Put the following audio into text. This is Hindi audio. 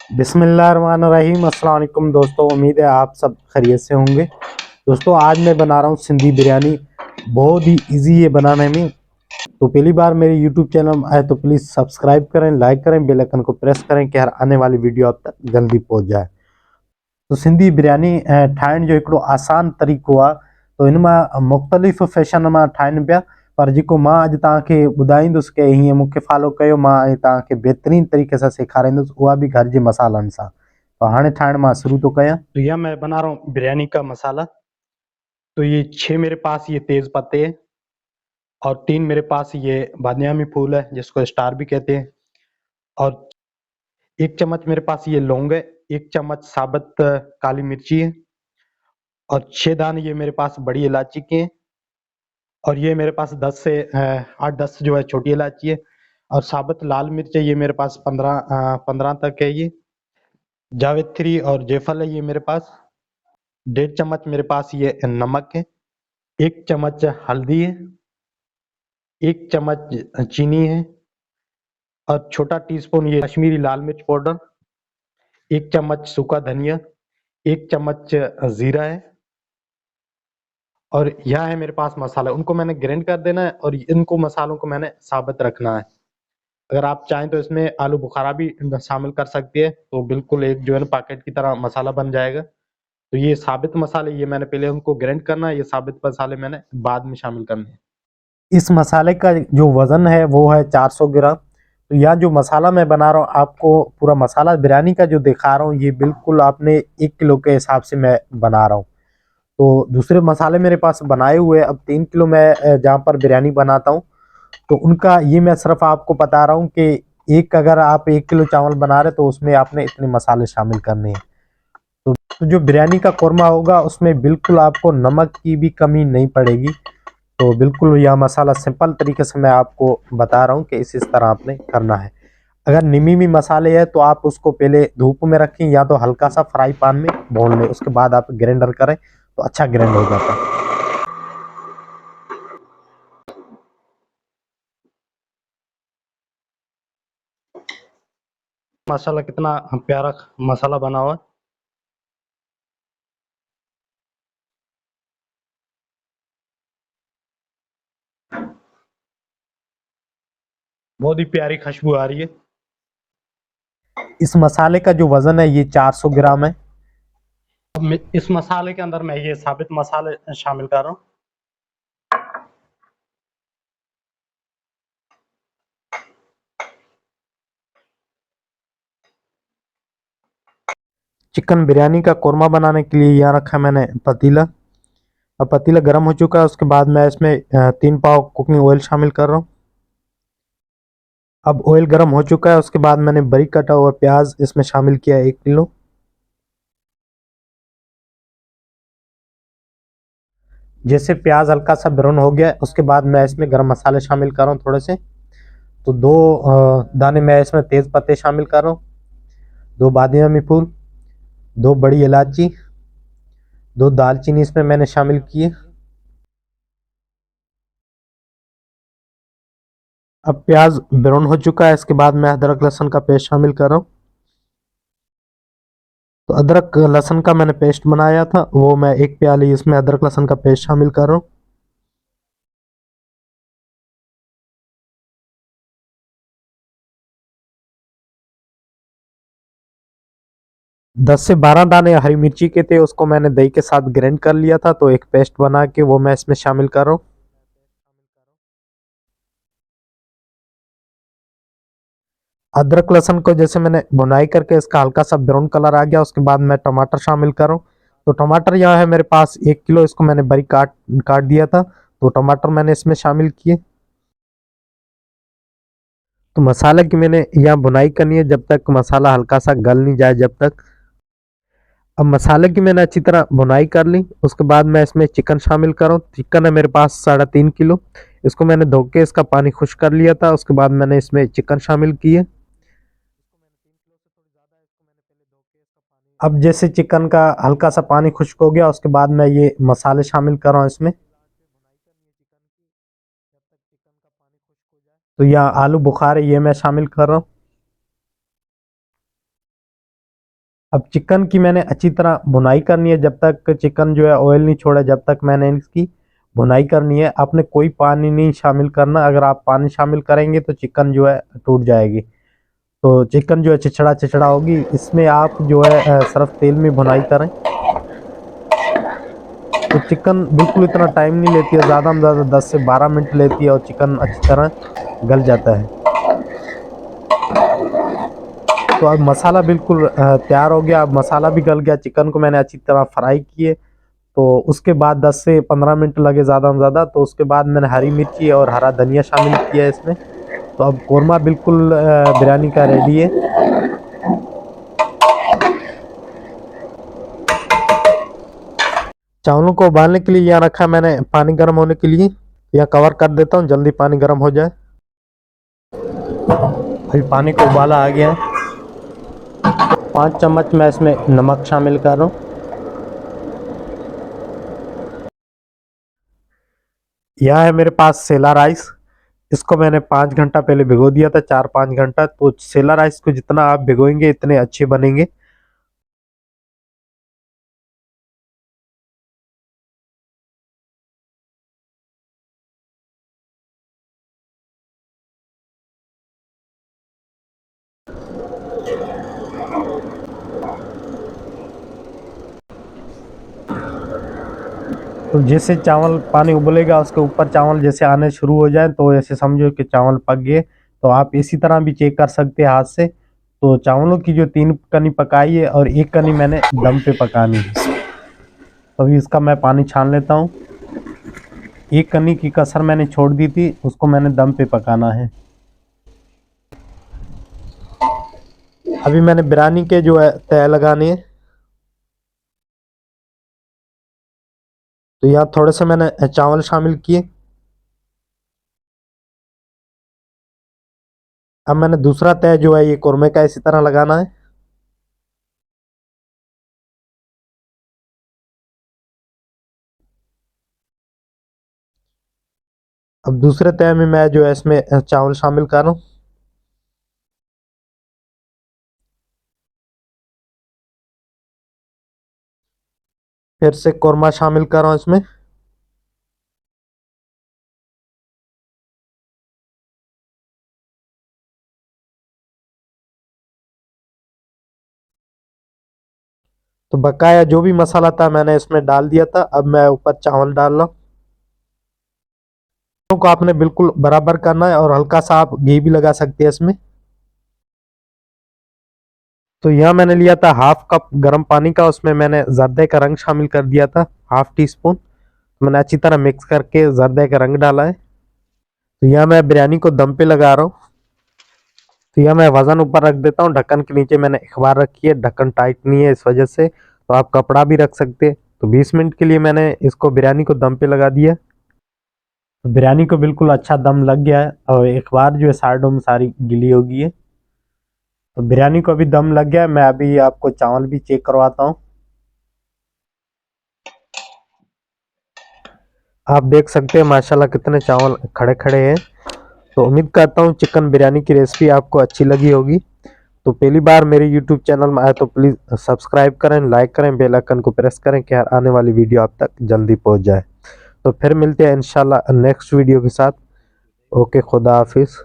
बिस्मिल्लाहिर्रहमानिर्रहीम। अस्सलाम वालेकुम दोस्तों, उम्मीद है आप सब खैरियत से होंगे। दोस्तों आज मैं बना रहा हूँ सिंधी बिरयानी। बहुत ही इजी है बनाने में। तो पहली बार मेरे यूट्यूब चैनल में आए तो प्लीज़ सब्सक्राइब करें, लाइक करें, बेल आइकन को प्रेस करें कि हर आने वाली वीडियो आप तक जल्दी पहुँच जाए। तो सिंधी बिरयानी ठाहिण जो हिकिड़ो आसान तरीक़ो आहे। तो इन मां मुख़्तलिफ़ फैशन मां ठाहिनि पिया, पर जेको मां अॼु तव्हांखे ॿुधाईंदुसि कि हीअं मूंखे फॉलो कयो, मां ऐं तव्हांखे बहितरीन तरीक़े सां सेखारींदुसि, उहा भी घर जे मसालनि सां। तो हाणे ठाहिण मां शुरू तो कयां। तो यह मैं बना रहा हूँ बिरयानी का मसाला। तो ये 6 मेरे पास ये तेज पत्ते हैं और 3 मेरे पास ये बादयामी फूल है जिसको स्टार भी कहते हैं, और 1 चम्मच मेरे पास ये लौंग है, 1 चम्मच साबुत काली मिर्ची है, और 6 दाने ये मेरे पास बड़ी इलायची के हैं, और ये मेरे पास 10 से 8-10 जो है छोटी इलायची है, और साबुत लाल मिर्च है ये मेरे पास 15 तक है। ये जावित्री और जायफल है ये मेरे पास। 1.5 चम्मच मेरे पास ये नमक है, 1 चम्मच हल्दी है, 1 चम्मच चीनी है, और छोटा टीस्पून ये कश्मीरी लाल मिर्च पाउडर, 1 चम्मच सूखा धनिया, 1 चम्मच जीरा है, और यह है मेरे पास मसाला। उनको मैंने ग्राइंड कर देना है और इनको मसालों को मैंने साबुत रखना है। अगर आप चाहें तो इसमें आलू बुखारा भी शामिल कर सकती है, तो बिल्कुल एक जो है ना पैकेट की तरह मसाला बन जाएगा। तो ये साबित मसाले ये मैंने पहले उनको ग्राइंड करना है, ये साबित मसाले मैंने बाद में शामिल करने हैं। इस मसाले का जो वज़न है वो है 400 ग्राम। तो यह जो मसाला मैं बना रहा हूँ, आपको पूरा मसाला बिरयानी का जो दिखा रहा हूँ, ये बिल्कुल आपने 1 किलो के हिसाब से मैं बना रहा हूँ। तो दूसरे मसाले मेरे पास बनाए हुए, अब 3 किलो मैं जहाँ पर बिरयानी बनाता हूँ, तो उनका ये मैं सिर्फ आपको बता रहा हूँ कि एक अगर आप 1 किलो चावल बना रहे तो उसमें आपने इतने मसाले शामिल करने हैं। तो जो बिरयानी का कोरमा होगा उसमें बिल्कुल आपको नमक की भी कमी नहीं पड़ेगी। तो बिल्कुल यह मसाला सिंपल तरीके से मैं आपको बता रहा हूँ कि इस तरह आपने करना है। अगर निमी मसाले है तो आप उसको पहले धूप में रखें या तो हल्का सा फ्राई पैन में भून लें, उसके बाद आप ग्राइंडर करें तो अच्छा ग्राइंड हो जाता है। माशाल्लाह कितना प्यारा मसाला बना हुआ है। बहुत ही प्यारी खुशबू आ रही है। इस मसाले का जो वजन है ये 400 ग्राम है। इस मसाले के अंदर मैं ये साबित मसाले शामिल कर रहा हूँ। चिकन बिरयानी का कोरमा बनाने के लिए यहाँ रखा मैंने पतीला। अब पतीला गर्म हो चुका है, उसके बाद मैं इसमें 3 पाव कुकिंग ऑयल शामिल कर रहा हूँ। अब ऑयल गर्म हो चुका है, उसके बाद मैंने बारीक कटा हुआ प्याज इसमें शामिल किया 1 किलो। जैसे प्याज हल्का सा ब्राउन हो गया उसके बाद मैं इसमें गरम मसाले शामिल कर रहा हूँ थोड़े से। तो 2 दाने मैं इसमें तेज पत्ते शामिल कर रहा हूँ, 2 बादियामी फूल, 2 बड़ी इलायची, 2 दालचीनी इसमें मैंने शामिल किए। अब प्याज ब्राउन हो चुका है, इसके बाद मैं अदरक लहसुन का पेस्ट शामिल कर रहा हूँ। तो अदरक लहसुन का मैंने पेस्ट बनाया था, वो मैं 1 प्याली इसमें अदरक लहसुन का पेस्ट शामिल कर रहा हूँ। दस से 12 दाने हरी मिर्ची के थे, उसको मैंने दही के साथ ग्राइंड कर लिया था, तो एक पेस्ट बना के वो मैं इसमें शामिल कर रहा हूँ। अदरक लहसुन को जैसे मैंने भुनाई करके इसका हल्का सा ब्राउन कलर आ गया, उसके बाद मैं टमाटर शामिल कर रहा हूँ। तो टमाटर यहाँ है मेरे पास 1 किलो, इसको मैंने बारीक काट काट दिया था, तो टमाटर मैंने इसमें शामिल किए। तो मसाले की मैंने यहाँ भुनाई करनी है जब तक मसाला हल्का सा गल नहीं जाए जब तक। अब मसाले की मैंने अच्छी तरह भुनाई कर ली, उसके बाद मैं इसमें चिकन शामिल कर रहा हूँ। चिकन है मेरे पास 3.5 किलो, इसको मैंने धो के इसका पानी खुश कर लिया था, उसके बाद मैंने इसमें चिकन शामिल किए। अब जैसे चिकन का हल्का सा पानी खुश्क हो गया उसके बाद मैं ये मसाले शामिल कर रहा हूँ इसमें। तो यहाँ आलू बुखारे ये मैं शामिल कर रहा हूँ। अब चिकन की मैंने अच्छी तरह भुनाई करनी है, जब तक चिकन जो है ऑयल नहीं छोड़े जब तक मैंने इसकी भुनाई करनी है। आपने कोई पानी नहीं शामिल करना, अगर आप पानी शामिल करेंगे तो चिकन जो है टूट जाएगी, तो चिकन जो है चिचड़ा चिचड़ा होगी। इसमें आप जो है सिर्फ तेल में भुनाई करें। तो चिकन बिल्कुल इतना टाइम नहीं लेती है, ज़्यादा में ज़्यादा 10 से 12 मिनट लेती है और चिकन अच्छी तरह गल जाता है। तो अब मसाला बिल्कुल तैयार हो गया, अब मसाला भी गल गया, चिकन को मैंने अच्छी तरह फ्राई किए। तो उसके बाद 10 से 15 मिनट लगे ज़्यादा में ज़्यादा। तो उसके बाद मैंने हरी मिर्ची और हरा धनिया शामिल किया है इसमें। तो अब कोरमा बिल्कुल बिरयानी का रेडी है। चावलों को उबालने के लिए यहाँ रखा मैंने पानी गर्म होने के लिए, या कवर कर देता हूँ जल्दी पानी गर्म हो जाए। अभी पानी को उबाला आ गया है। 5 चम्मच मैं इसमें नमक शामिल कर रहा हूँ। यह है मेरे पास सेला राइस, इसको मैंने 5 घंटा पहले भिगो दिया था, 4-5 घंटा। तो सेला राइस को जितना आप भिगोएंगे इतने अच्छे बनेंगे। तो जैसे चावल पानी उबलेगा उसके ऊपर चावल जैसे आने शुरू हो जाए तो ऐसे समझो कि चावल पक गए। तो आप इसी तरह भी चेक कर सकते हैं हाथ से। तो चावलों की जो 3 कनी पकाई है और 1 कनी मैंने दम पे पकानी है। तो अभी इसका मैं पानी छान लेता हूँ। 1 कनी की कसर मैंने छोड़ दी थी, उसको मैंने दम पे पकाना है। अभी मैंने बिरयानी के जो है तय लगाने हैं। तो यहाँ थोड़े से मैंने चावल शामिल किए। अब मैंने दूसरा तय जो है ये कोरमे का इसी तरह लगाना है। अब दूसरे तय में मैं जो है इसमें चावल शामिल कर रहा हूँ। फिर से कोरमा शामिल कर रहा हूँ इसमें। तो बकाया जो भी मसाला था मैंने इसमें डाल दिया था। अब मैं ऊपर चावल डाल रहा हूँ। को आपने बिल्कुल बराबर करना है और हल्का सा आप घी भी लगा सकते हैं इसमें। तो यहाँ मैंने लिया था हाफ कप गर्म पानी का, उसमें मैंने जर्दे का रंग शामिल कर दिया था, हाफ टी स्पून। मैंने अच्छी तरह मिक्स करके जर्दे का रंग डाला है। तो यहाँ मैं बिरयानी को दम पे लगा रहा हूँ। तो यहाँ मैं वजन ऊपर रख देता हूँ, ढक्कन के नीचे मैंने अखबार रखी है, ढक्कन टाइट नहीं है इस वजह से। तो आप कपड़ा भी रख सकते हैं। तो 20 मिनट के लिए मैंने इसको बिरयानी को दम पे लगा दिया। तो बिरयानी को बिल्कुल अच्छा दम लग गया है और अखबार जो है साइडों में सारी गिली हो गई है। तो बिरयानी को अभी दम लग गया है। मैं अभी आपको चावल भी चेक करवाता हूँ। आप देख सकते हैं माशाल्लाह कितने चावल खड़े खड़े हैं। तो उम्मीद करता हूँ चिकन बिरयानी की रेसिपी आपको अच्छी लगी होगी। तो पहली बार मेरे यूट्यूब चैनल में आए तो प्लीज़ सब्सक्राइब करें, लाइक करें, बेल आइकन को प्रेस करें कि हर आने वाली वीडियो आप तक जल्दी पहुँच जाए। तो फिर मिलते हैं इंशाल्लाह नेक्स्ट वीडियो के साथ। ओके, खुदा हाफिज़।